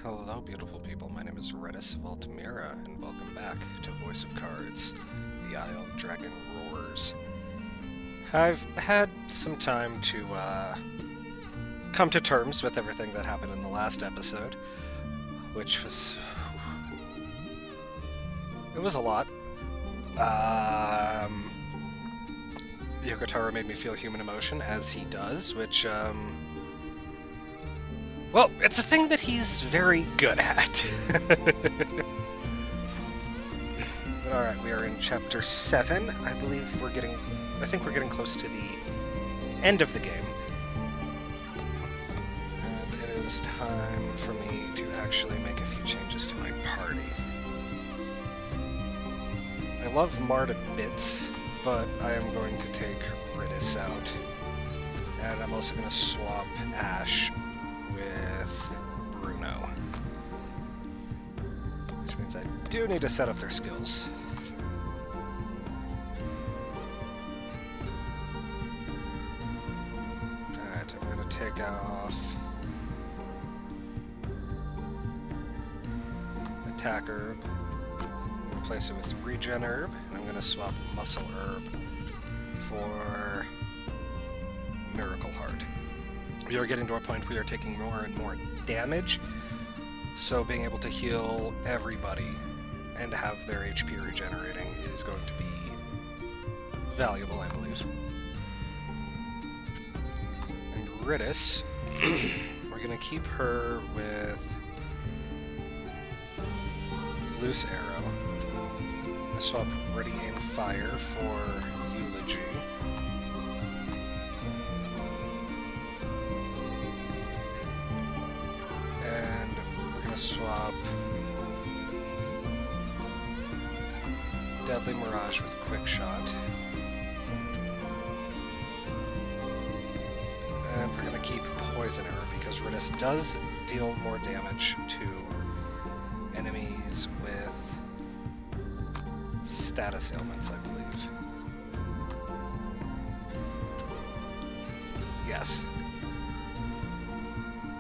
Hello, beautiful people. My name is Redis of Altamira, and welcome back to Voice of Cards, the Isle Dragon Roars. I've had some time to come to terms with everything that happened in the last episode, which was... it was a lot. Yokotaro made me feel human emotion, as he does, which, well, it's a thing that he's very good at. But alright, we are in Chapter 7. I think we're getting close to the end of the game. And it is time for me to actually make a few changes to my party. I love Mar to bits, but I am going to take Ridis out. And I'm also going to swap Ash with Bruno. Which means I do need to set up their skills. Alright, I'm going to take off Attack Herb, replace it with Regen Herb, and I'm going to swap Muscle Herb for Miracle Heart. We are getting to a point we are taking more and more damage, so being able to heal everybody and have their HP regenerating is going to be valuable, I believe. And Ridis, we're going to keep her with Loose Arrow. I'm going to swap Ready Aim Fire for Eulogy. Swap Deadly Mirage with Quick Shot. And we're going to keep Poison Arrow because Ridis does deal more damage to enemies with status ailments, I believe. Yes.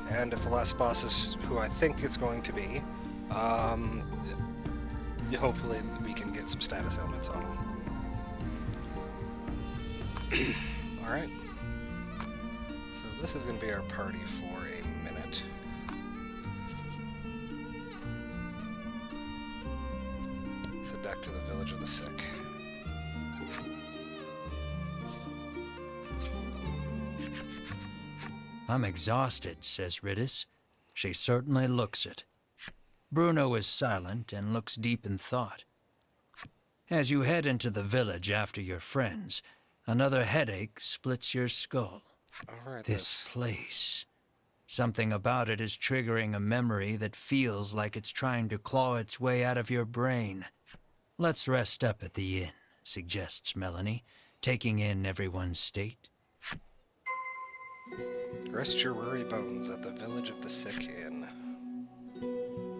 And if the last boss is who I think it's going to be, hopefully we can get some status ailments on him. Alright. So this is going to be our party for a minute. Let's head back to the Village of the Sick. I'm exhausted, says Ridis. She certainly looks it. Bruno is silent and looks deep in thought. As you head into the village after your friends, another headache splits your skull. Alright, This place. Something about it is triggering a memory that feels like it's trying to claw its way out of your brain. Let's rest up at the inn, suggests Melanie, taking in everyone's state. Rest your weary bones at the Village of the Sick Inn.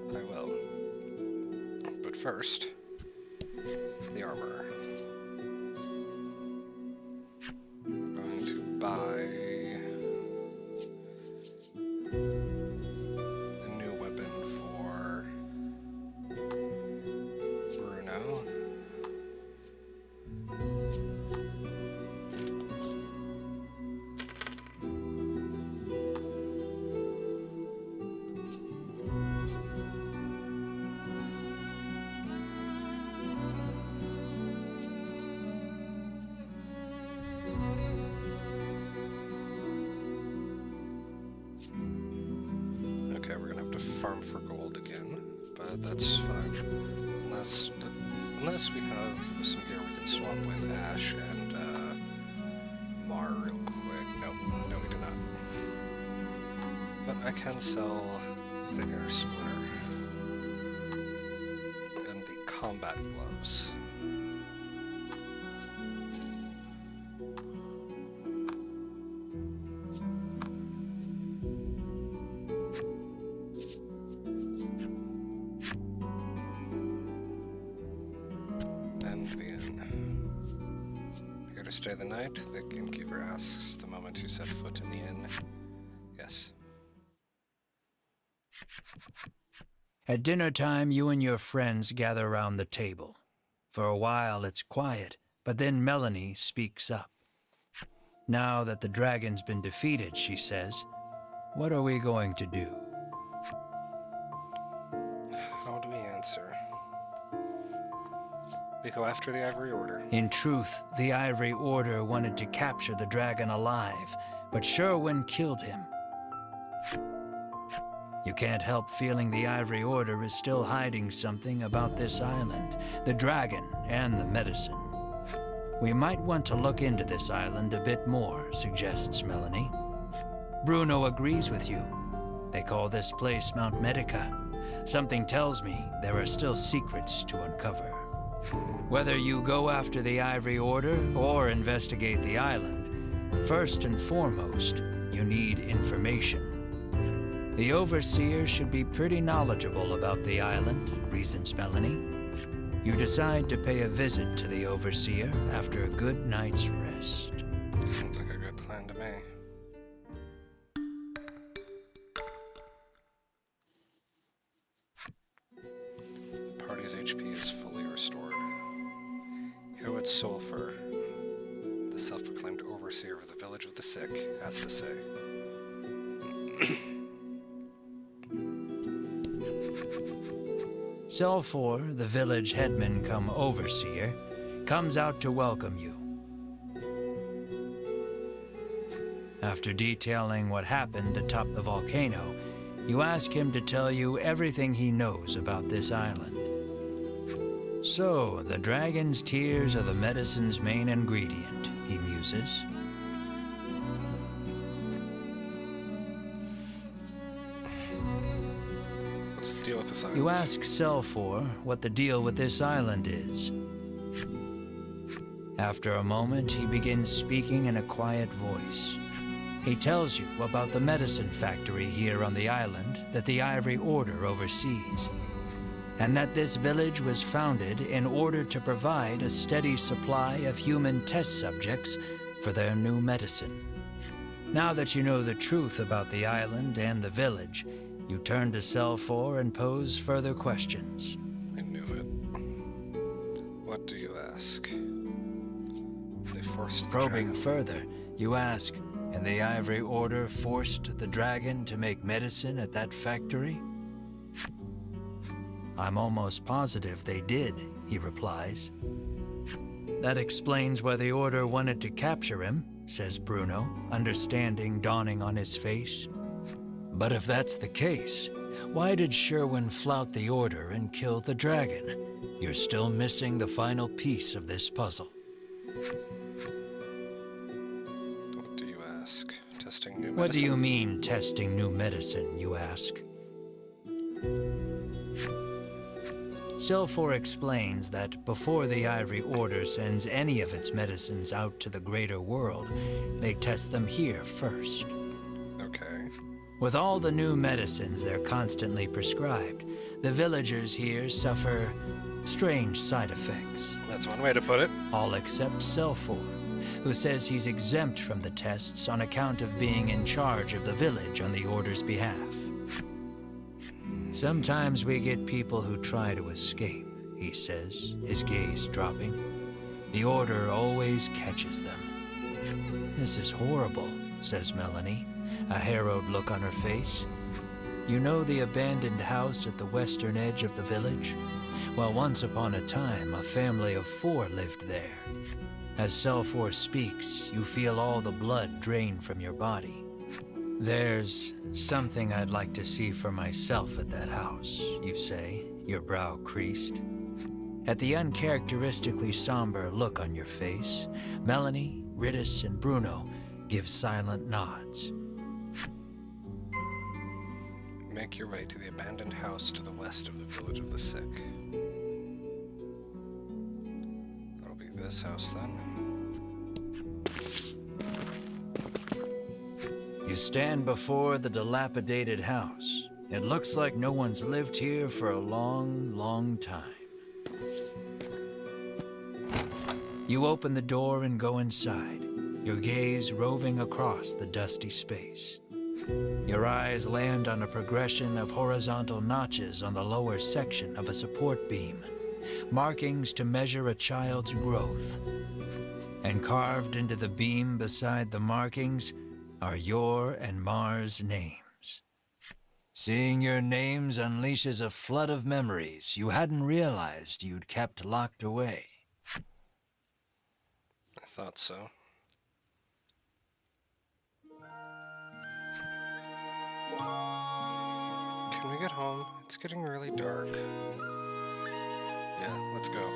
I will. But first, the armor. I'm going to buy a new weapon for Bruno. Okay, we're gonna have to farm for gold again, but that's fine. Unless we have some gear we can swap with Ash and Mar real quick. No, we do not. But I can sell the air splitter and the combat gloves. Here to stay the night? The innkeeper asks the moment you set foot in the inn. Yes. At dinner time, you and your friends gather around the table. For a while, it's quiet, but then Melanie speaks up. Now that the dragon's been defeated, she says, what are we going to do? How do we answer? We go after the Ivory Order. In truth, the Ivory Order wanted to capture the dragon alive, but Sherwin killed him. You can't help feeling the Ivory Order is still hiding something about this island, the dragon and the medicine. We might want to look into this island a bit more, suggests Melanie. Bruno agrees with you. They call this place Mount Medica. Something tells me there are still secrets to uncover. Whether you go after the Ivory Order or investigate the island, first and foremost, you need information. The Overseer should be pretty knowledgeable about the island, reasons Melanie. You decide to pay a visit to the Overseer after a good night's rest. Sounds like a good plan to me. The party's HP is fully restored. Hear what Sulfur, the self-proclaimed Overseer of the Village of the Sick, has to say. Sulfur, the village headman come overseer, comes out to welcome you. After detailing what happened atop the volcano, you ask him to tell you everything he knows about this island. So, the dragon's tears are the medicine's main ingredient, he muses. What's the deal with this island? You ask Sulfur what the deal with this island is. After a moment, he begins speaking in a quiet voice. He tells you about the medicine factory here on the island that the Ivory Order oversees, and that this village was founded in order to provide a steady supply of human test subjects for their new medicine. Now that you know the truth about the island and the village, you turn to Sulfur and pose further questions. I knew it. What do you ask? They forced the Probing dragon. further, you ask, and the Ivory Order forced the dragon to make medicine at that factory? I'm almost positive they did, he replies. That explains why the Order wanted to capture him, says Bruno, understanding dawning on his face. But if that's the case, why did Sherwin flout the Order and kill the dragon? You're still missing the final piece of this puzzle. What do you ask? Testing new medicine? What do you mean, testing new medicine, you ask? Sulfur explains that before the Ivory Order sends any of its medicines out to the greater world, they test them here first. Okay. With all the new medicines they're constantly prescribed, the villagers here suffer strange side effects. That's one way to put it. All except Sulfur, who says he's exempt from the tests on account of being in charge of the village on the Order's behalf. Sometimes we get people who try to escape, he says, his gaze dropping. The Order always catches them. This is horrible, says Melanie, a harrowed look on her face. You know the abandoned house at the western edge of the village? Well, once upon a time, a family of 4 lived there. As Sulfur speaks, you feel all the blood drain from your body. There's something I'd like to see for myself at that house, you say, your brow creased. At the uncharacteristically somber look on your face, Melanie, Riddis, and Bruno give silent nods. Make your way to the abandoned house to the west of the Village of the Sick. That'll be this house then. You stand before the dilapidated house. It looks like no one's lived here for a long, long time. You open the door and go inside, your gaze roving across the dusty space. Your eyes land on a progression of horizontal notches on the lower section of a support beam, markings to measure a child's growth. And carved into the beam beside the markings are your and Mar's names. Seeing your names unleashes a flood of memories you hadn't realized you'd kept locked away. I thought so. Can we get home? It's getting really dark. Yeah, let's go.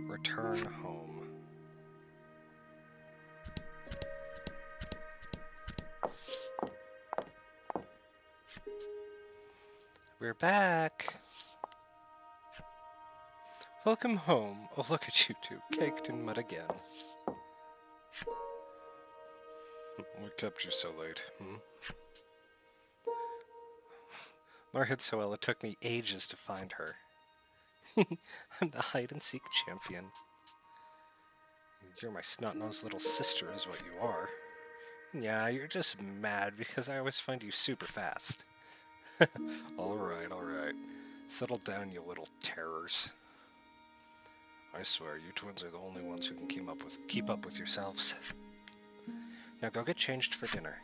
Return home. We're back. Welcome home. Oh, look at you two, caked in mud again. What kept you so late, Marhitsoel, it took me ages to find her. I'm the hide-and-seek champion. You're my snot-nosed little sister is what you are. Yeah, you're just mad because I always find you super fast. Alright, alright. Settle down, you little terrors. I swear, you twins are the only ones who can keep up with yourselves. Now go get changed for dinner.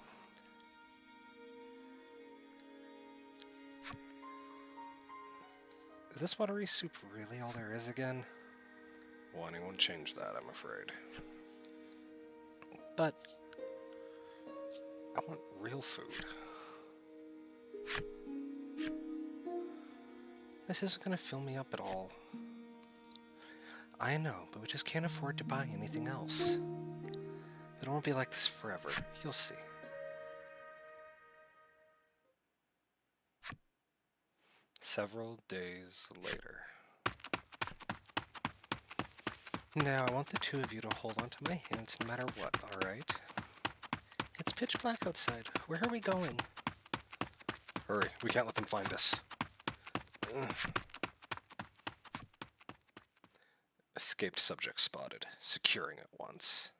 Is this watery soup really all there is again? Wanting won't change that, I'm afraid. But I want real food. This isn't going to fill me up at all. I know, but we just can't afford to buy anything else. It won't be like this forever. You'll see. Several days later. Now, I want the two of you to hold on to my hands no matter what, alright? It's pitch black outside. Where are we going? Hurry, we can't let them find us. Ugh. Escaped subject spotted. Securing it once.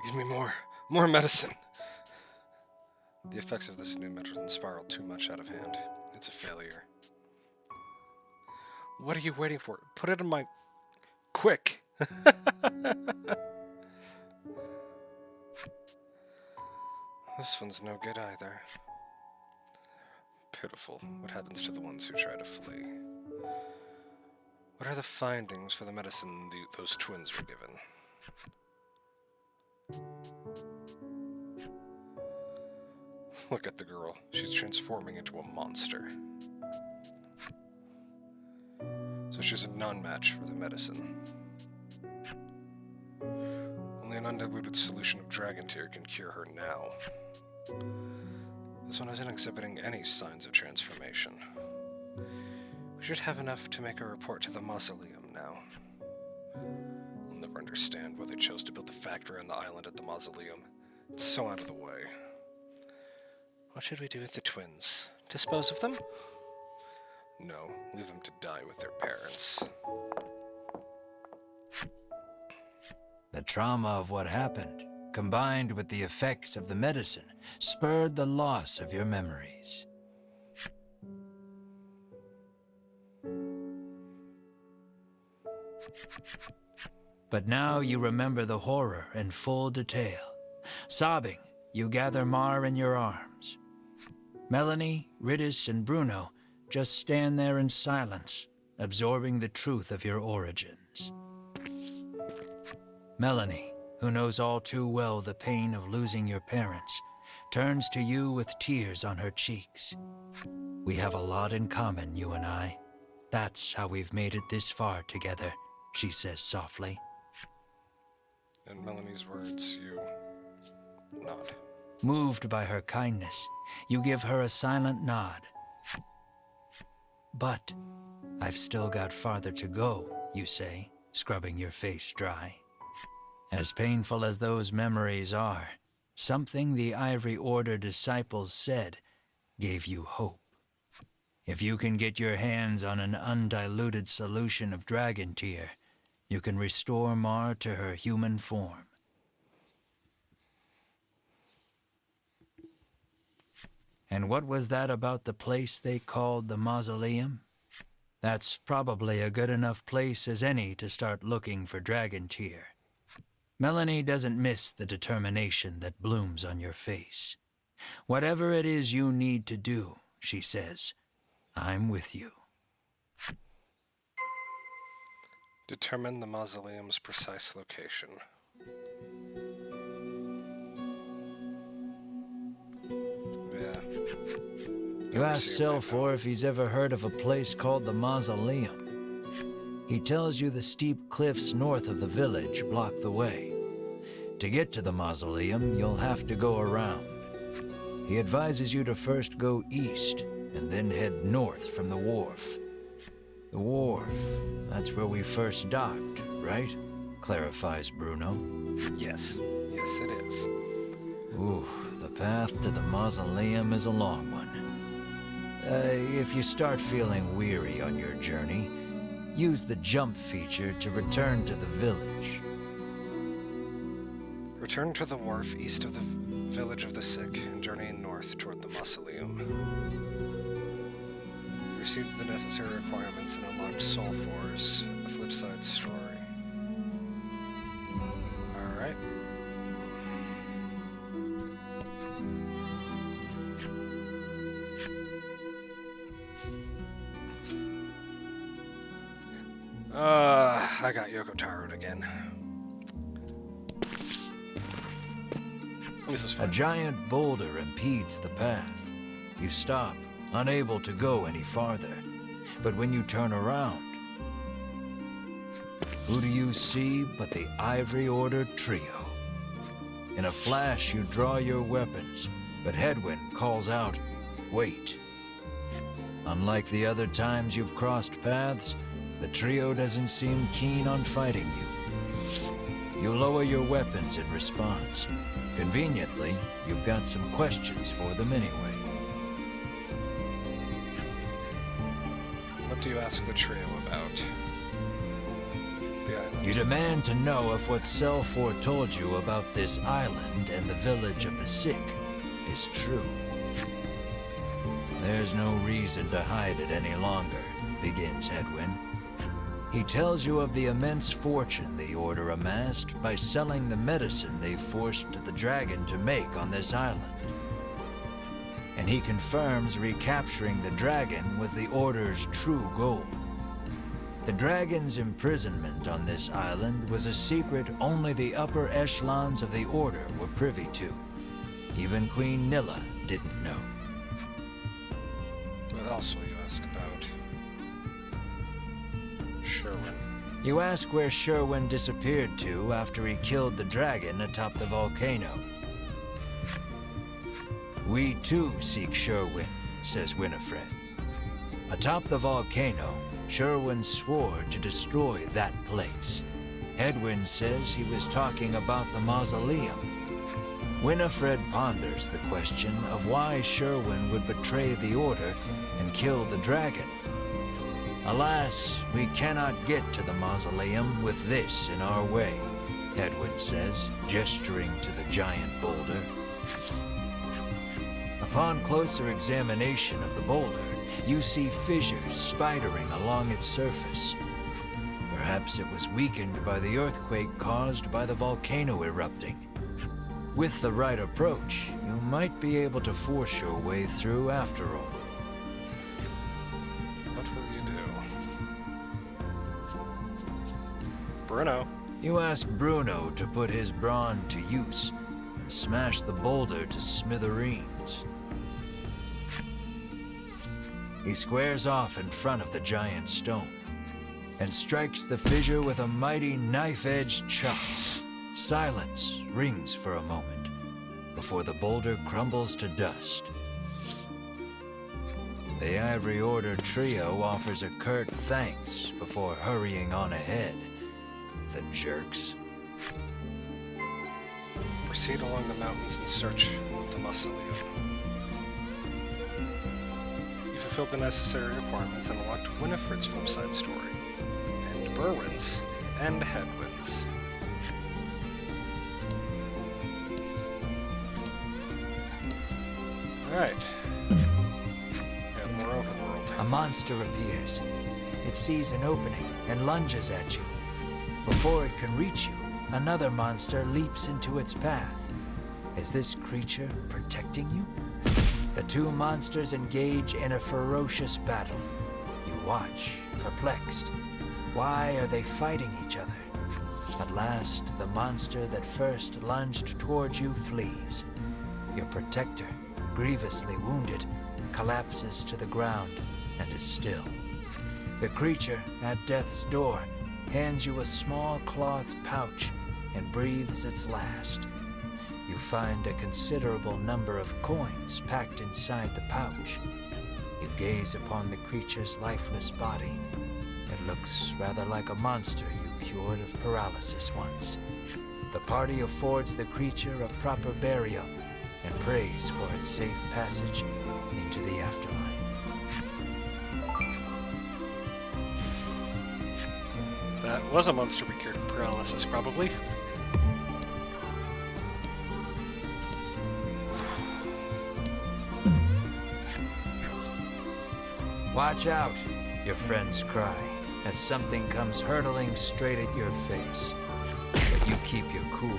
Give me more medicine. The effects of this new medicine spiral too much out of hand. It's a failure. What are you waiting for? Put it in my... Quick! This one's no good either. Pitiful. What happens to the ones who try to flee? What are the findings for the medicine those twins were given? Look at the girl. She's transforming into a monster. So she's a non-match for the medicine. Only an undiluted solution of dragon tear can cure her now. This one isn't exhibiting any signs of transformation. We should have enough to make a report to the mausoleum now. I'll never understand why they chose to build the factory on the island at the mausoleum. It's so out of the way. What should we do with the twins? Dispose of them? No, leave them to die with their parents. The trauma of what happened, combined with the effects of the medicine, spurred the loss of your memories. But now you remember the horror in full detail. Sobbing, you gather Mar in your arms. Melanie, Riddis, and Bruno just stand there in silence, absorbing the truth of your origins. Melanie, who knows all too well the pain of losing your parents, turns to you with tears on her cheeks. We have a lot in common, you and I. That's how we've made it this far together, she says softly. In Melanie's words, you nod. Moved by her kindness, you give her a silent nod. But I've still got farther to go, you say, scrubbing your face dry. As painful as those memories are, something the Ivory Order disciples said gave you hope. If you can get your hands on an undiluted solution of dragon tear, you can restore Mar to her human form. And what was that about the place they called the mausoleum? That's probably a good enough place as any to start looking for dragon tear. Melanie doesn't miss the determination that blooms on your face. Whatever it is you need to do, she says, I'm with you. Determine the mausoleum's precise location. You ask Selfor if he's ever heard of a place called the Mausoleum. He tells you the steep cliffs north of the village block the way. To get to the Mausoleum, you'll have to go around. He advises you to first go east and then head north from the wharf. The wharf, that's where we first docked, right? Clarifies Bruno. Yes. Yes, it is. Ooh, the path to the Mausoleum is a long one. If you start feeling weary on your journey, use the jump feature to return to the village. Return to the wharf east of the village of the sick and journey north toward the mausoleum. Received the necessary requirements and unlocked Sulfor's Flipside story. Alright. I got Yoko Taroed again. This is fun. A giant boulder impedes the path. You stop, unable to go any farther. But when you turn around, who do you see but the Ivory Order trio? In a flash, you draw your weapons, but Hedwyn calls out, "Wait." Unlike the other times you've crossed paths, the trio doesn't seem keen on fighting you. You lower your weapons in response. Conveniently, you've got some questions for them anyway. What do you ask the trio about? The island. You demand to know if what Selfor told you about this island and the village of the sick is true. There's no reason to hide it any longer, begins Hedwyn. He tells you of the immense fortune the Order amassed by selling the medicine they forced the dragon to make on this island. And he confirms recapturing the dragon was the Order's true goal. The dragon's imprisonment on this island was a secret only the upper echelons of the Order were privy to. Even Queen Nilla didn't know. What else will you ask about Sherwin? You ask where Sherwin disappeared to after he killed the dragon atop the volcano. We too seek Sherwin, says Winifred. Atop the volcano, Sherwin swore to destroy that place. Hedwyn says he was talking about the mausoleum. Winifred ponders the question of why Sherwin would betray the Order and kill the dragon. Alas, we cannot get to the mausoleum with this in our way, Hedwyn says, gesturing to the giant boulder. Upon closer examination of the boulder, you see fissures spidering along its surface. Perhaps it was weakened by the earthquake caused by the volcano erupting. With the right approach, you might be able to force your way through after all. What will you do? Bruno. You ask Bruno to put his brawn to use and smash the boulder to smithereens. He squares off in front of the giant stone and strikes the fissure with a mighty knife-edged chop. Silence rings for a moment before the boulder crumbles to dust. The Ivory Order trio offers a curt thanks before hurrying on ahead. The jerks. Proceed along the mountains in search of the mausoleum. You fulfill fulfilled the necessary requirements and unlocked Winifred's flipside story, and Berwin's, and Headwinds. Alright. We have more overworld. A monster appears. It sees an opening and lunges at you. Before it can reach you, another monster leaps into its path. Is this creature protecting you? The two monsters engage in a ferocious battle. You watch, perplexed. Why are they fighting each other? At last, the monster that first lunged towards you flees. Your protector, grievously wounded, collapses to the ground and is still. The creature, at death's door, hands you a small cloth pouch and breathes its last. You find a considerable number of coins packed inside the pouch. You gaze upon the creature's lifeless body. It looks rather like a monster you cured of paralysis once. The party affords the creature a proper burial and prays for its safe passage into the afterlife. That was a monster we cured of paralysis, probably. Watch out, your friends cry, as something comes hurtling straight at your face. But you keep your cool.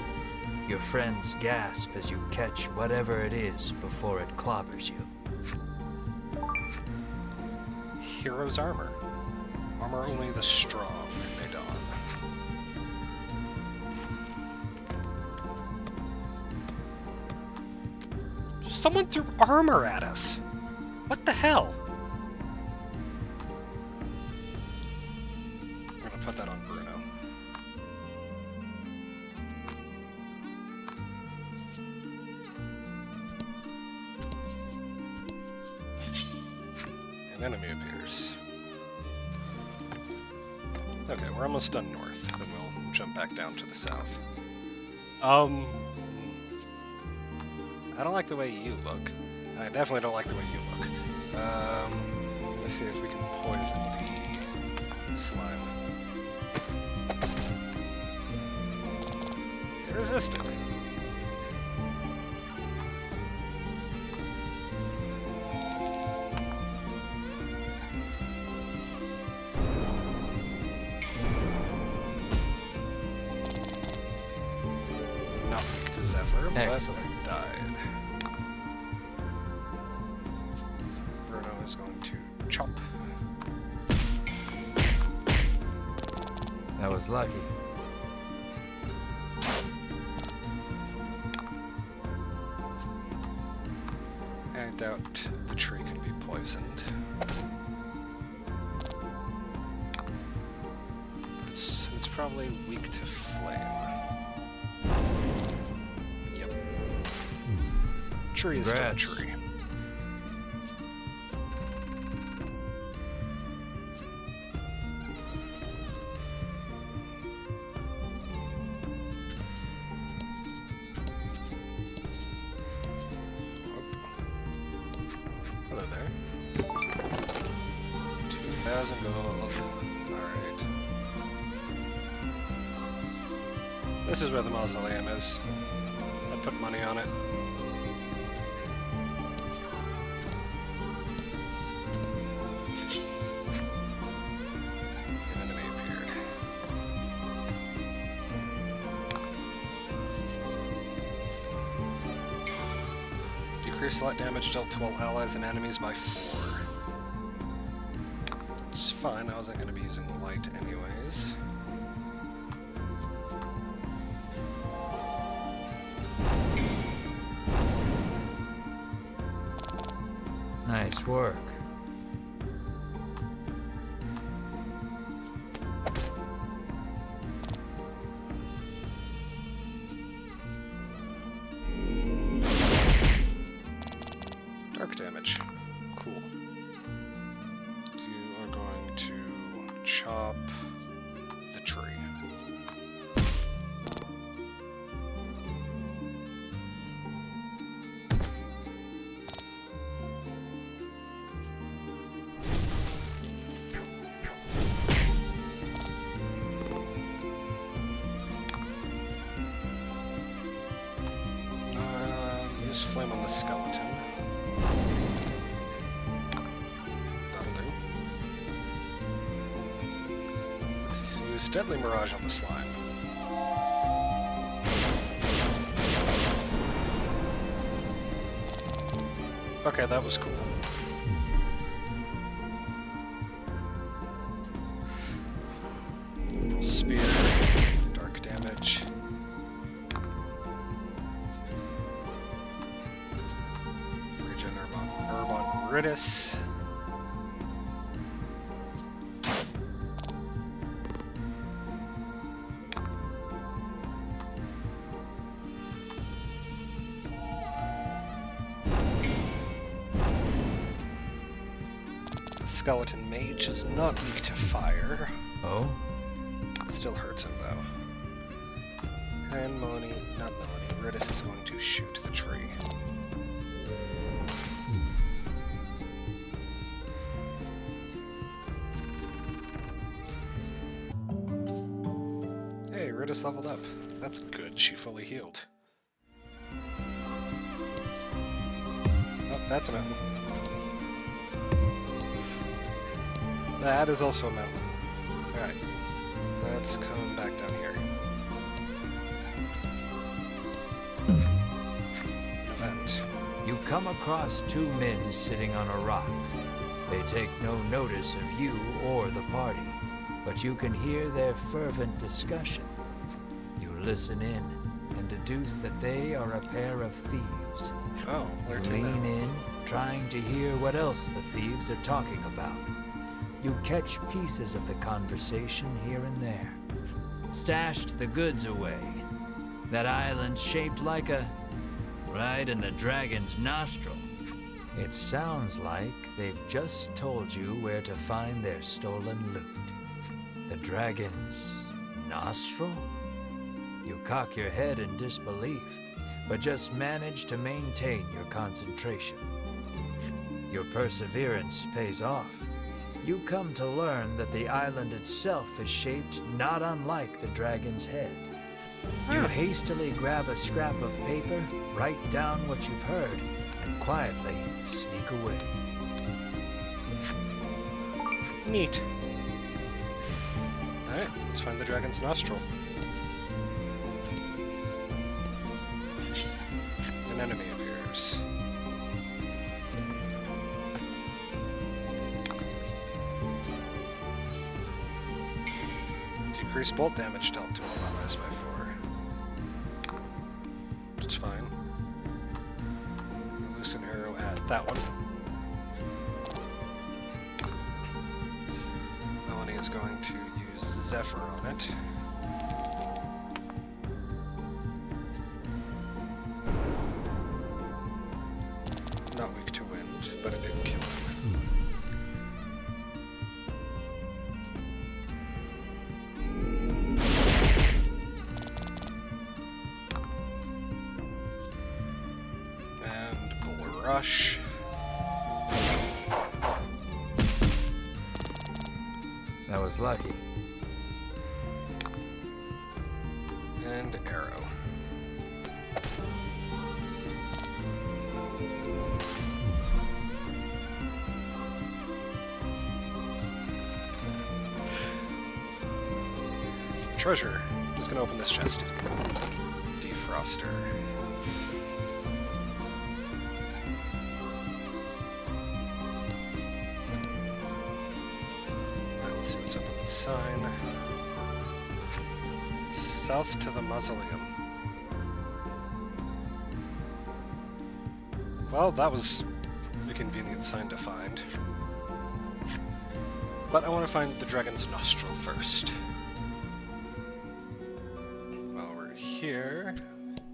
Your friends gasp as you catch whatever it is before it clobbers you. Hero's armor. Armor only the strong may don. Someone threw armor at us. What the hell? I'm gonna put that on Bruno. An enemy appears. Okay, we're almost done north, then we'll jump back down to the south. I don't like the way you look. I definitely don't like the way you look. Let's see if we can poison the slime. It resisted. Excellent. Died. Bruno is going to chop. That was lucky. I doubt the tree can be poisoned. It's probably weak to flame. Tree is still a tree. Hello there. 2,000 gold. Alright. This is where the mausoleum is. I put money on it. Slot damage dealt to all allies and enemies by 4. It's fine, I wasn't going to be using light anyways. Nice work. Damage. Cool. You are going to chop the tree. flame on the skeleton. That'll do. Let's use Deadly Mirage on the slime. Okay, that was cool. Spear, dark damage. Regen herb on Ritis. Skeleton Mage is not weak to fire. Oh? Still hurts him though. And Melanie, not Melanie, Ritis is going to shoot the tree. Hey, Ritis leveled up. That's good, she fully healed. Oh, that's a mountain. That is also a mountain. Alright. Let's come back down here. Event. You come across two men sitting on a rock. They take no notice of you or the party, but you can hear their fervent discussion. You listen in and deduce that they are a pair of thieves. Oh, where You to lean now? in, trying to hear what else the thieves are talking about. You catch pieces of the conversation here and there. Stashed the goods away. That island shaped like a... right in the dragon's nostril. It sounds like they've just told you where to find their stolen loot. The dragon's nostril? You cock your head in disbelief, but just manage to maintain your concentration. Your perseverance pays off. You come to learn that the island itself is shaped not unlike the dragon's head. You hastily grab a scrap of paper, write down what you've heard, and quietly sneak away. Neat. Alright, let's find the dragon's nostril. An enemy appears. Decrease bolt damage dealt to him allies by 4. It's fine. Release an arrow at that one. Melanie is going to use Zephyr on it. Not weak to wind, but it didn't kill him. And Bull Rush. That was lucky. And Arrow. Treasure. Just gonna open this chest. Defroster. Alright, let's see what's up with the sign. South to the mausoleum. Well, that was a convenient sign to find. But I want to find the dragon's nostril first. While we're here,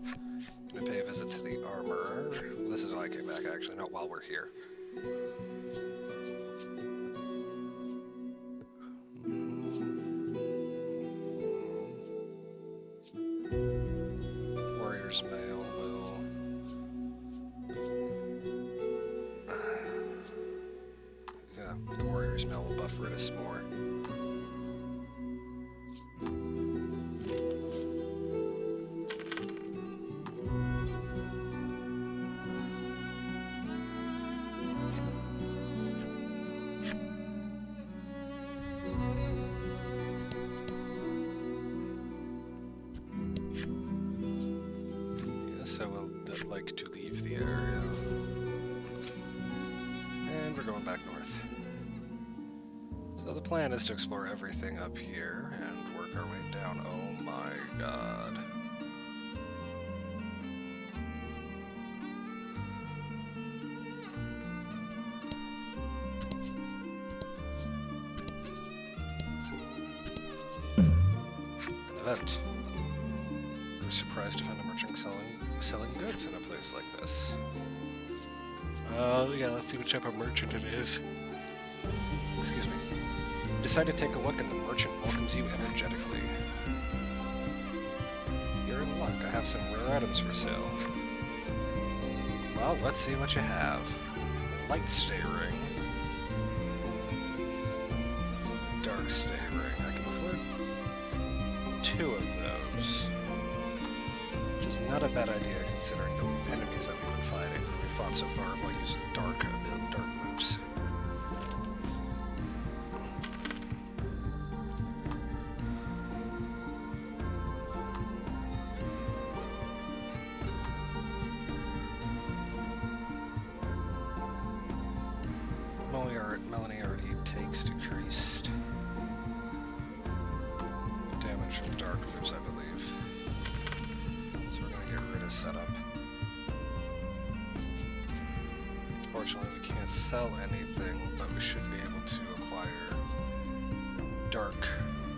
I'm going to pay a visit to the armorer. Well, this is why I came back, actually, not while we're here. Warrior's Mail will... yeah, the Warrior's Mail will buff Ritis more. so we'll like to leave the area. And we're going back north. So the plan is to explore everything up here and work our way down. Oh my god. An event. I was surprised to find a merchant selling goods in a place like this. Yeah, let's see what type of merchant it is. Excuse me. Decide to take a look and the merchant welcomes you energetically. You're in luck. I have some rare items for sale. Well, let's see what you have. Light stay ring. Dark stay ring. I can afford 2 of those. Which is not a bad idea considering the enemies that we've been fighting. We fought so far have all used dark moves. Melanie already takes decreased damage from dark moves, I believe. So we're gonna get rid of setup. Unfortunately, we can't sell anything, but we should be able to acquire dark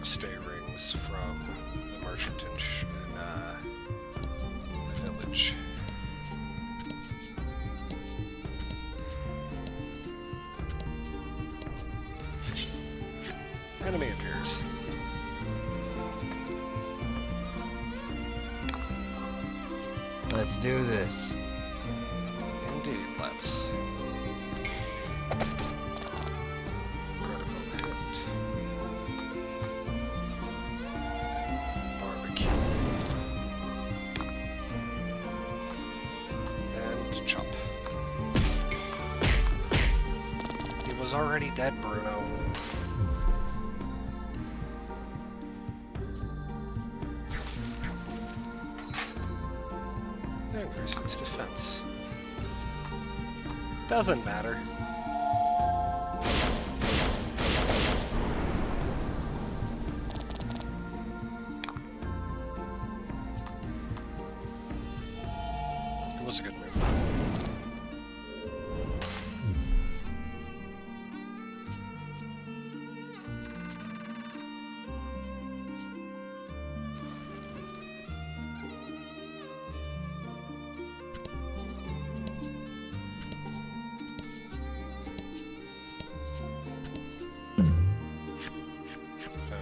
stay rings from the merchant in the village. Enemy appears. Let's do this. Indeed, let's. Critical hit. Barbecue. And chop. He was already dead, Bruno. Increase its defense. Doesn't matter. It was a good move.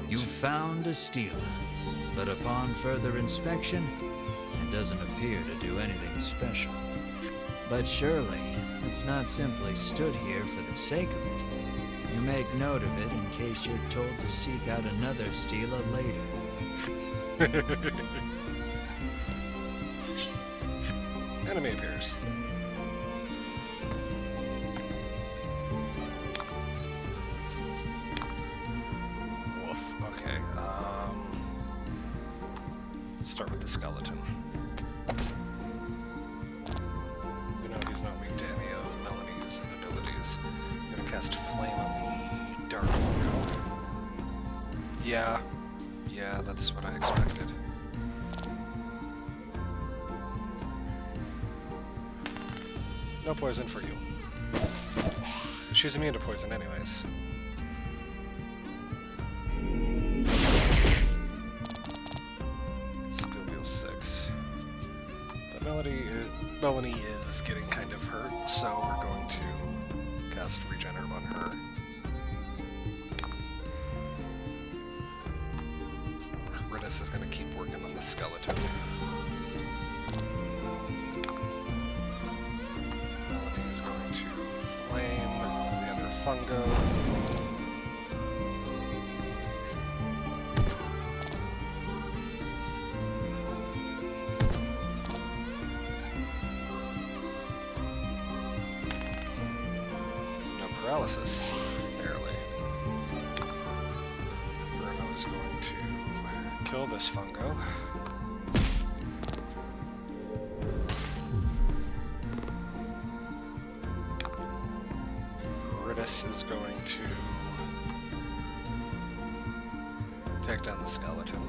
You found a stealer, but upon further inspection, it doesn't appear to do anything special. But surely, it's not simply stood here for the sake of it. You make note of it in case you're told to seek out another stealer later. Enemy appears. Woof. Okay. Start with the skeleton. You know he's not weak to any of Melanie's abilities. I'm gonna cast Flame on the Dark Fungo. Yeah, that's what I expected. No poison for you. She's immune to poison anyways. Still deals 6. But Melanie is getting kind of hurt, so we're going to cast Regenerate on her. Ridis is going to keep working on the skeleton. Is going to flame the other fungo. No paralysis, barely. Bruno is going to kill this fungo. Riddis is going to take down the skeleton.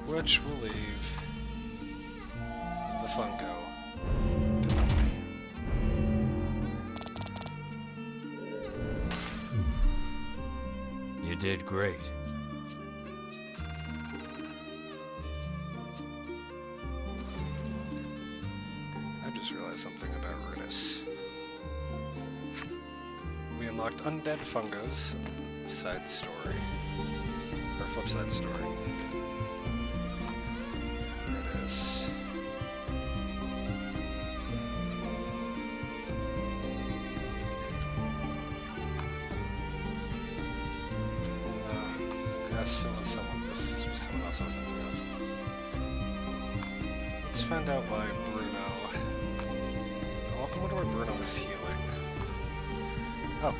Which will leave the fungo to nobody. You did great. I just realized something about Riddis. We unlocked Undead Fungos side story. Or flip side story. Riddis. Guess it was someone. This was someone else I was thinking of. Let's find out why Bruno. I wonder why Bruno was healing. Oh.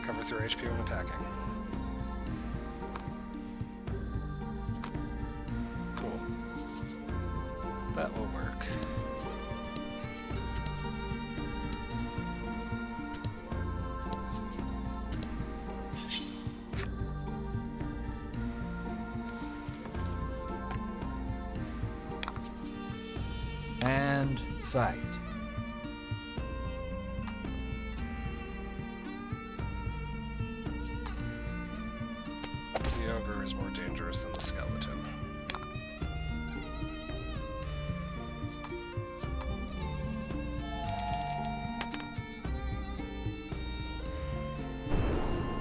Cover 3 HP when attacking. Cool. That will work. And fight. The ogre is more dangerous than the skeleton.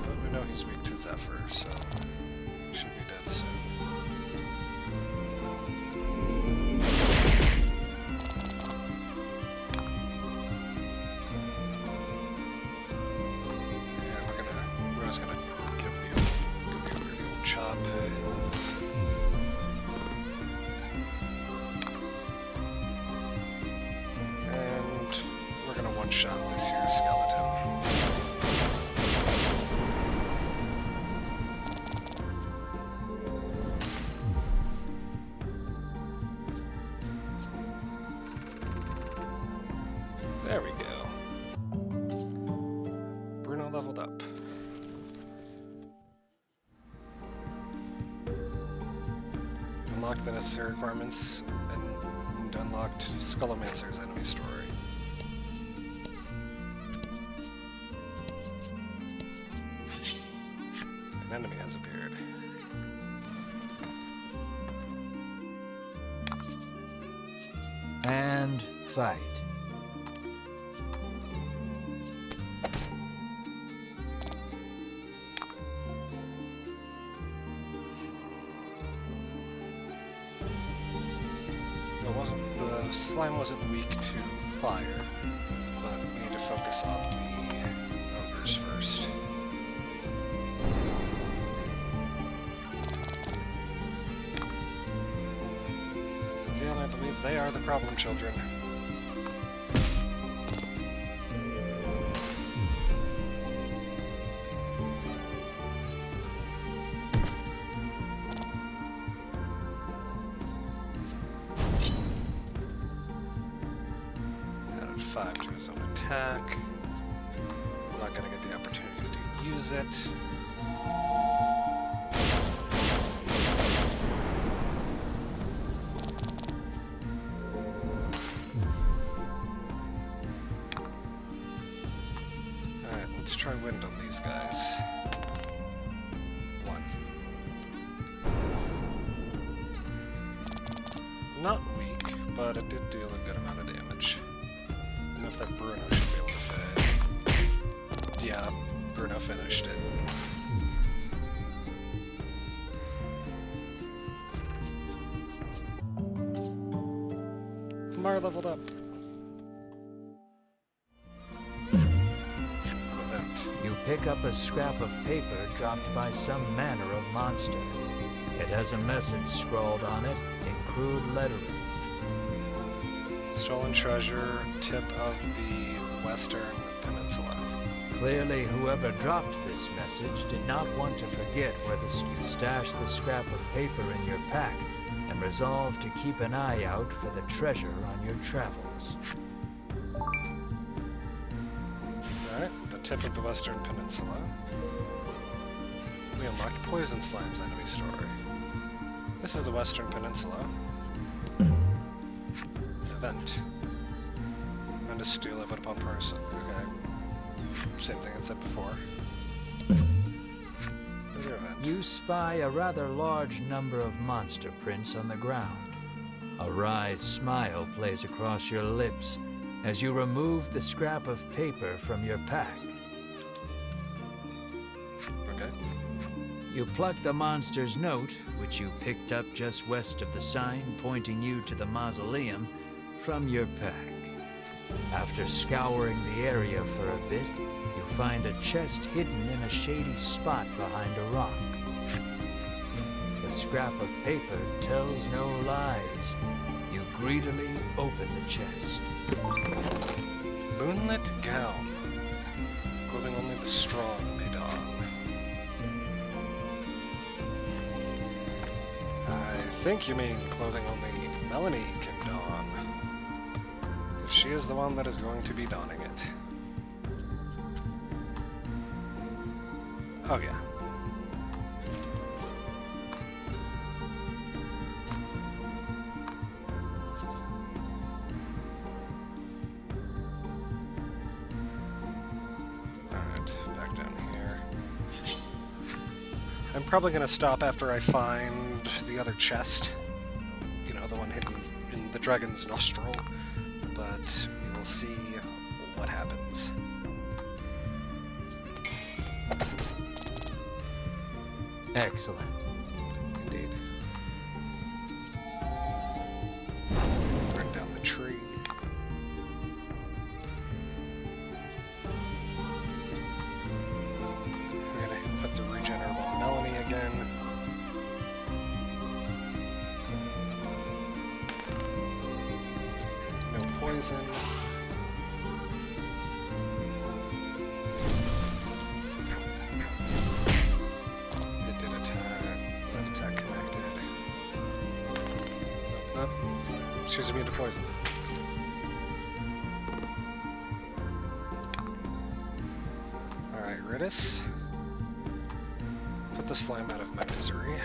But we know he's weak to Zephyr, so he should be dead soon. We're just gonna give the ogre the old chop. And we're gonna one-shot this here skeleton. There we go. Bruno leveled up. Unlocked the necessary requirements and unlocked Skullmancer's enemy story. An enemy has appeared. And fight. The slime wasn't weak to fire, but we need to focus on the ogres first. So again, I believe they are the problem children. Added 5 to his own attack. He's not going to get the opportunity to use it. Alright, let's try wind on these guys. 1. Not weak, but it did deal a good amount of damage. Enough that Bruno should be able to finish. Yeah, Bruno finished it. Mar leveled up. Event. You pick up a scrap of paper dropped by some manner of monster. It has a message scrawled on it in crude lettering. Stolen treasure, tip of the Western Peninsula. Clearly, whoever dropped this message did not want to forget where you stashed the scrap of paper in your pack, and resolve to keep an eye out for the treasure on your travels. Alright, the tip of the Western Peninsula. We unlocked Poison Slime's enemy story. This is the Western Peninsula. Event. And to steal it, but upon person. Okay. Same thing I said before. Another event. You spy a rather large number of monster prints on the ground. A wry smile plays across your lips as you remove the scrap of paper from your pack. Okay. You pluck the monster's note, which you picked up just west of the sign pointing you to the mausoleum, from your pack. After scouring the area for a bit, you find a chest hidden in a shady spot behind a rock. The scrap of paper tells no lies. You greedily open the chest. Moonlit gown. Clothing only the strong may don. I think you mean clothing only Melanie can don. But she is the one that is going to be donning it. Oh yeah. Alright, back down here. I'm probably gonna stop after I find the other chest. You know, the one hidden in the dragon's nostril. But we will see what happens. Excellent. Indeed. Bring down the tree. We're gonna put the regenerable on Melanie again. No poison. It did attack. That attack connected. Nope. She's immune to poison. Alright, Ridis. Put the slime out of my misery.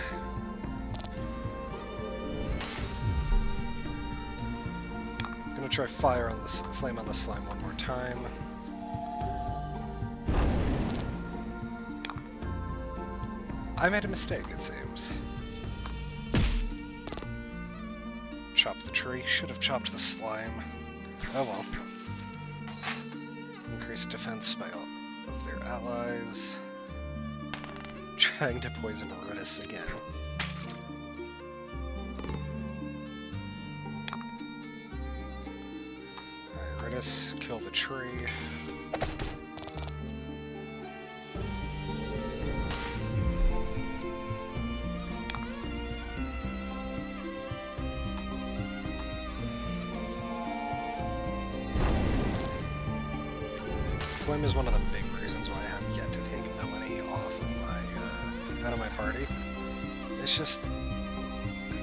Gonna try fire on this flame on the slime one more time. I made a mistake, it seems. Chop the tree. Should have chopped the slime. Oh well. Increased defense by all of their allies. Trying to poison Ridis again. Alright, Ridis, kill the tree. Flame is one of the big reasons why I have yet to take Melanie off of my, out of my party. It's just,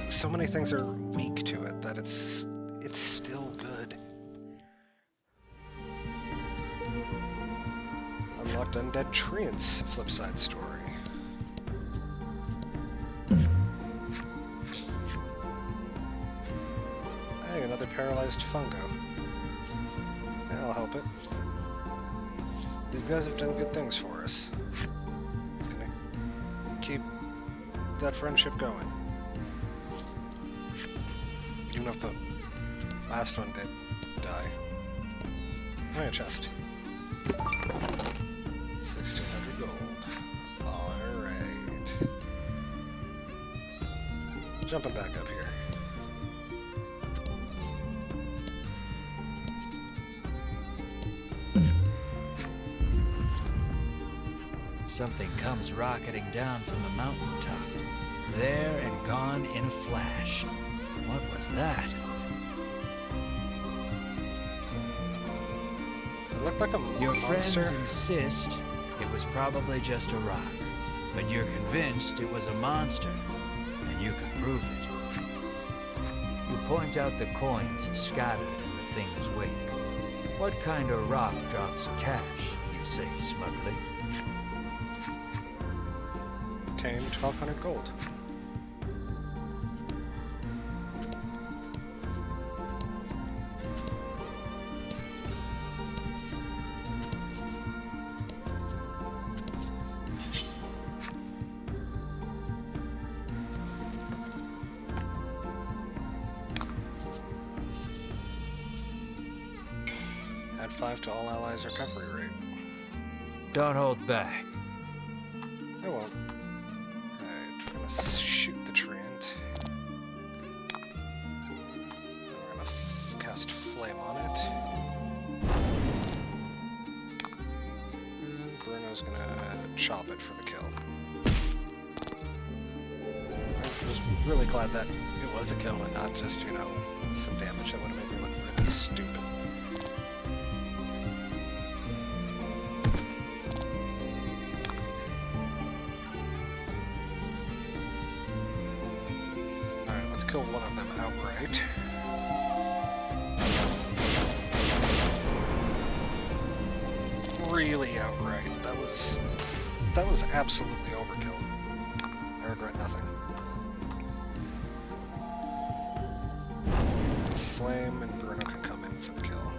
so many things are weak to it that it's still good. Unlocked Undead Treants flipside story. Hey, another paralyzed fungo. That'll help it. These guys have done good things for us. Gonna keep that friendship going. Even if the last one did die. Oh, a chest. 1,600 gold. Alright. Jumping back up here. Something comes rocketing down from the mountaintop. There and gone in a flash. What was that? It looked like a monster. Your friends insist it was probably just a rock, but you're convinced it was a monster, and you can prove it. You point out the coins scattered in the thing's wake. What kind of rock drops cash, you say smugly? Obtained 1,200 gold. Add 5 to all allies' recovery rate. Don't hold back. I won't. Alright, we're gonna shoot the treant. Then we're gonna cast Flame on it. And Bruno's gonna chop it for the kill. I was really glad that it was a kill and not just, you know, some damage that would have made me look really stupid. Kill one of them outright. Really outright. That was absolutely overkill. I regret nothing. Flame and Bruno can come in for the kill.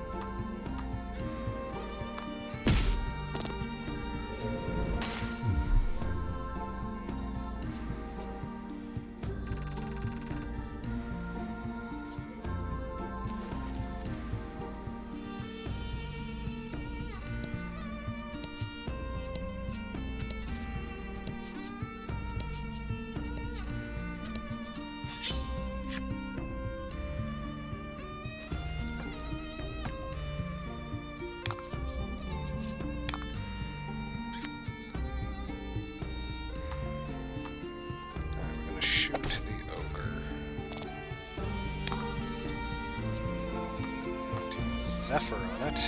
Zephyr on it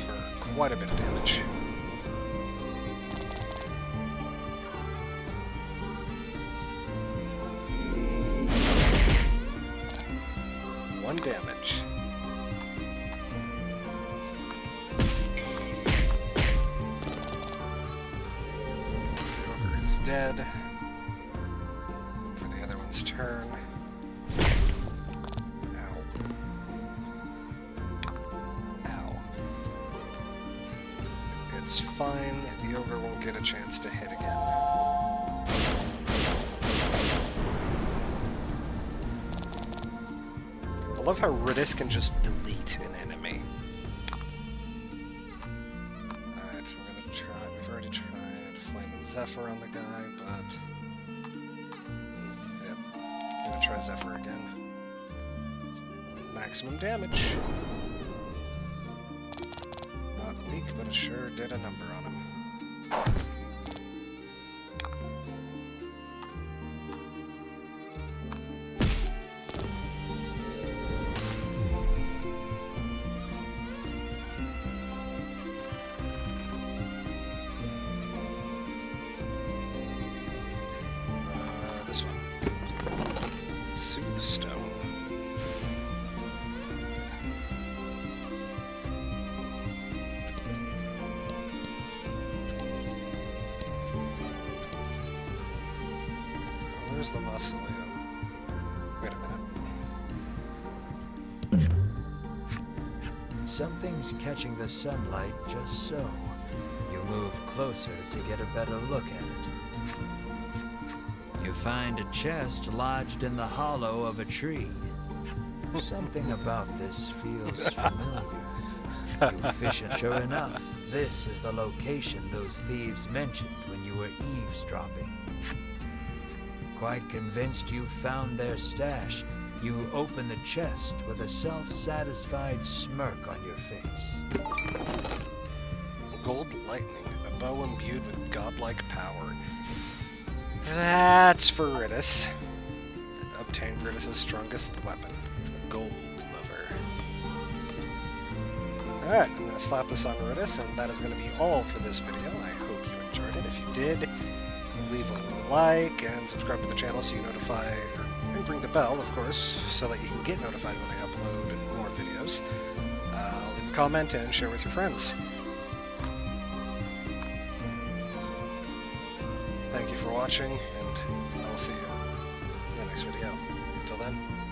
for quite a bit of damage. One damage. Ogre is dead. For the other one's turn. It's fine, the ogre won't get a chance to hit again. I love how Ridis can just delete an enemy. Alright, we're gonna try. We've already tried Flame and Zephyr on the guy, but. Yep. Gonna try Zephyr again. Maximum damage. Weak, but it sure did a number on him. This one. Soothe Stone. Where's the mausoleum? Wait a minute. Something's catching the sunlight just so. You move closer to get a better look at it. You find a chest lodged in the hollow of a tree. Something about this feels familiar. You fish it. Sure enough, this is the location those thieves mentioned when you were eavesdropping. Quite convinced you've found their stash, you open the chest with a self-satisfied smirk on your face. Gold lightning, a bow imbued with godlike power. That's for Ridis. Obtained Ridis' strongest weapon, a gold lever. Alright, I'm going to slap this on Ridis, and that is going to be all for this video. I hope you enjoyed it. If you did, leave a like and subscribe to the channel so you notify, and ring the bell, of course, so that you can get notified when I upload more videos. Leave a comment and share with your friends. Thank you for watching, and I will see you in the next video. Until then.